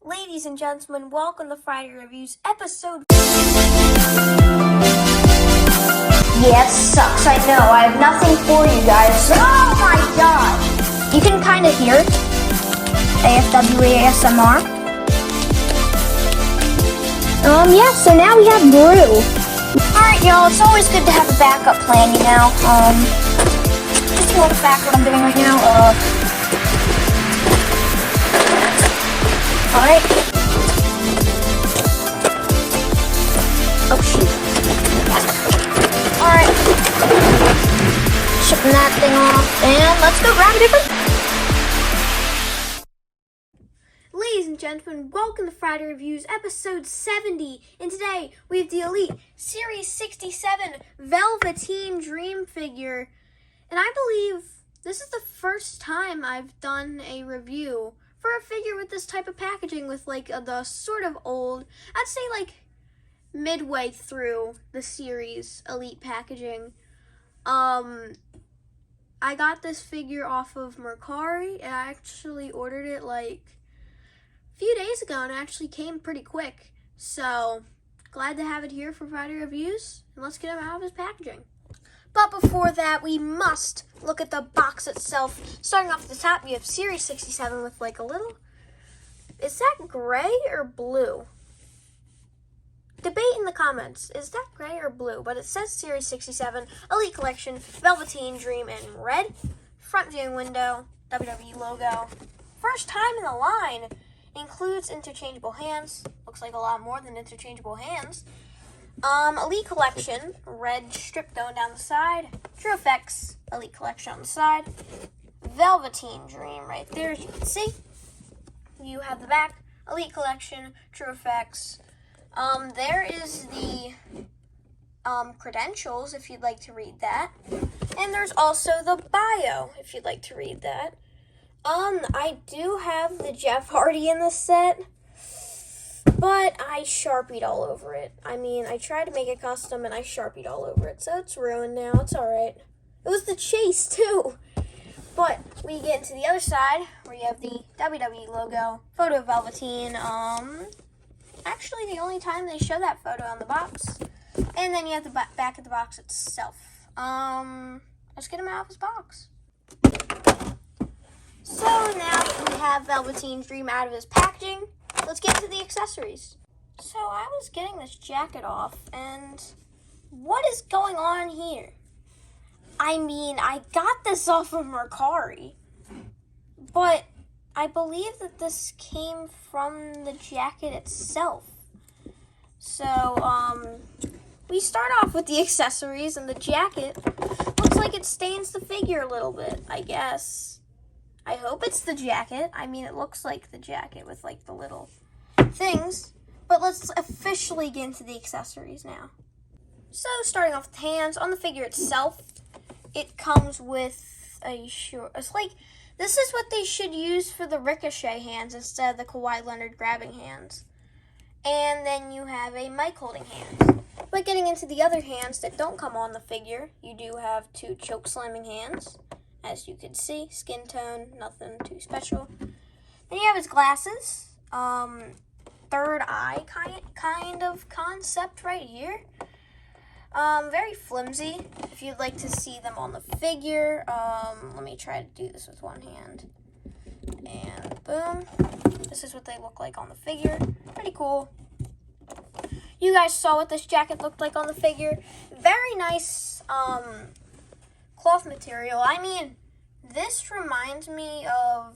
Ladies and gentlemen, welcome to Friday Reviews episode. Yeah, it sucks, I know. I have nothing for you guys. Oh my god! You can kind of hear it. AFWE ASMR. Yeah, so now we have Brew. Alright, y'all, it's always good to have a backup plan, you know. Just to look back what I'm doing right now. Alright. Oh, shoot. Alright. Shipping that thing off, and let's go grab a different. Ladies and gentlemen, welcome to Friday Reviews episode 70. And today we have the Elite Series 67 Velveteen Dream figure. And I believe this is the first time I've done a review for a figure with this type of packaging, with like the sort of old, I'd say like midway through the series Elite packaging. I got this figure off of Mercari, and I actually ordered it like a few days ago, and it actually came pretty quick. So glad to have it here for Friday Reviews, and let's get him out of his packaging. But before that, we must look at the box itself. Starting off at the top, you have Series 67 with like a little, is that gray or blue? Debate in the comments, is that gray or blue? But it says Series 67, Elite Collection, Velveteen Dream in red. Front viewing window, WWE logo. First time in the line. Includes interchangeable hands. Looks like a lot more than interchangeable hands. Elite Collection, red strip going down the side. True Effects, Elite Collection on the side. Velveteen Dream right there, as you can see. You have the back, Elite Collection, True Effects. There is the credentials, if you'd like to read that. And there's also the bio, if you'd like to read that. I do have the Jeff Hardy in this set, but I Sharpied all over it. I mean, I tried to make it custom, and I Sharpied all over it, so it's ruined now. It's alright. It was the chase, too. But we get into the other side, where you have the WWE logo, photo of Velveteen. Actually, the only time they show that photo on the box. And then you have the back of the box itself. Let's get him out of his box. So now that we have Velveteen Dream out of his packaging, let's get to the accessories. So I was getting this jacket off, and what is going on here? I mean, I got this off of Mercari, but I believe that this came from the jacket itself. So, we start off with the accessories, and the jacket looks like it stains the figure a little bit, I guess. I hope it's the jacket. I mean, it looks like the jacket with like the little things. But let's officially get into the accessories now. So, starting off with the hands, on the figure itself, it comes with a short, it's like, this is what they should use for the Ricochet hands instead of the Kawhi Leonard grabbing hands. And then you have a mic holding hand. But getting into the other hands that don't come on the figure, you do have two choke slamming hands. As you can see, skin tone, nothing too special. Then you have his glasses. Third eye kind of concept right here. Very flimsy. If you'd like to see them on the figure, let me try to do this with one hand. And boom. This is what they look like on the figure. Pretty cool. You guys saw what this jacket looked like on the figure. Very nice, cloth material. I mean, this reminds me of,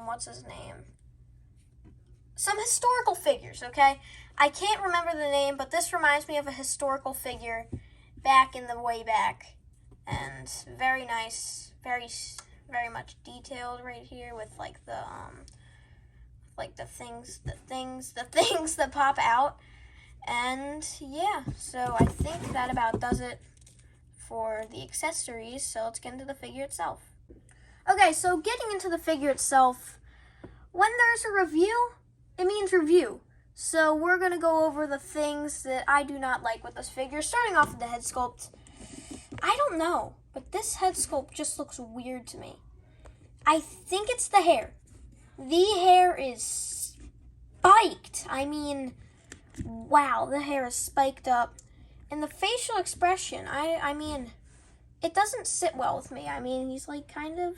what's his name? Some historical figures, okay? I can't remember the name, but this reminds me of a historical figure back in the way back. And very nice, very much detailed right here with like the, the things that pop out. And yeah, so I think that about does it for the accessories. So let's get into the figure itself. Okay, so getting into the figure itself, when there's a review, it means review. So we're going to go over the things that I do not like with this figure, starting off with the head sculpt. I don't know, but this head sculpt just looks weird to me. I think it's the hair. The hair is spiked. I mean, wow, the hair is spiked up. And the facial expression, I mean, it doesn't sit well with me. I mean, he's like kind of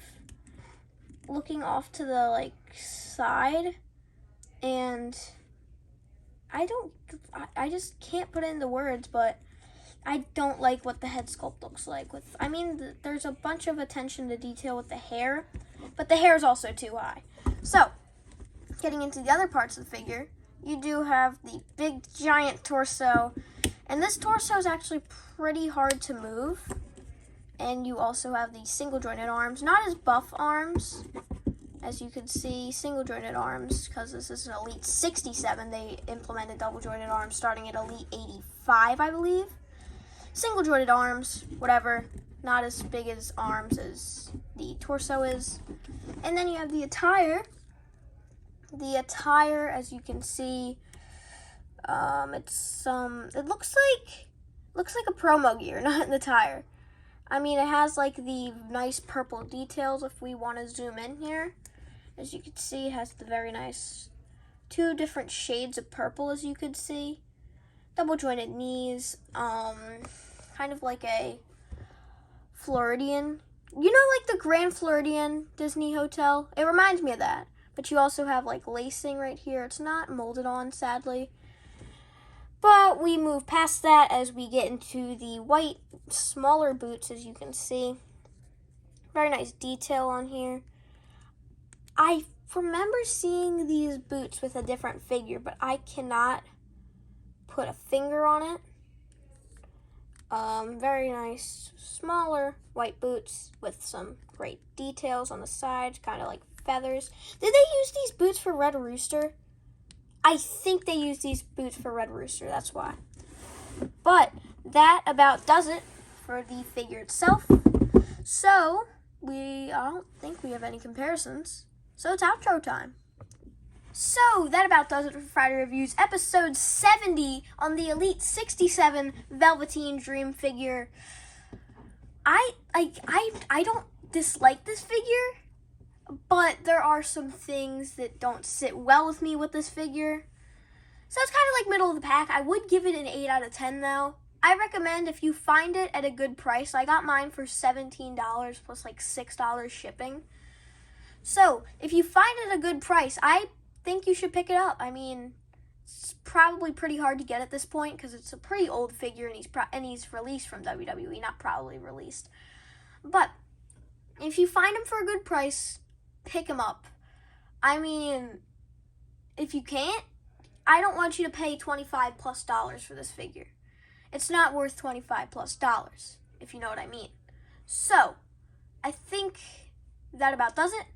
looking off to the like side, and I just can't put it into words, but I don't like what the head sculpt looks like. There's a bunch of attention to detail with the hair, but the hair is also too high. So, getting into the other parts of the figure, you do have the big giant torso, and this torso is actually pretty hard to move. And you also have the single jointed arms, not as buff arms, as you can see, single jointed arms, because this is an Elite 67. They implemented double jointed arms starting at Elite 85, I believe. Single jointed arms, whatever, not as big as arms as the torso is. And then you have the attire. The attire, as you can see, it looks like a promo gear, not an attire. I mean, it has like the nice purple details if we want to zoom in here. As you can see, it has the very nice 2 different shades of purple, as you could see. Double jointed knees, kind of like a Floridian. You know, like the Grand Floridian Disney Hotel? It reminds me of that. But you also have like lacing right here. It's not molded on, sadly. But we move past that as we get into the white, smaller boots, as you can see. Very nice detail on here. I remember seeing these boots with a different figure, but I cannot put a finger on it. Very nice, smaller white boots with some great details on the sides, kind of like feathers. Did they use these boots for Red Rooster? I think they use these boots for Red Rooster, that's why. But that about does it for the figure itself. So, I don't think we have any comparisons. So it's outro time. So, that about does it for Friday Reviews, episode 70 on the Elite 67 Velveteen Dream figure. I don't dislike this figure, but there are some things that don't sit well with me with this figure. So it's kind of like middle of the pack. I would give it an 8 out of 10 though. I recommend if you find it at a good price. I got mine for $17 plus like $6 shipping. So if you find it at a good price, I think you should pick it up. I mean, it's probably pretty hard to get at this point because it's a pretty old figure and he's released from WWE, not probably released. But if you find him for a good price, pick him up. I mean, if you can't, I don't want you to pay $25 plus for this figure. It's not worth $25 plus, if you know what I mean. So, I think that about does it.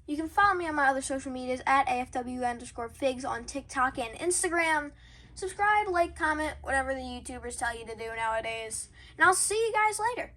You can follow me on my other social medias at AFWE_figs on TikTok and Instagram. Subscribe, like, comment, whatever the YouTubers tell you to do nowadays. And I'll see you guys later.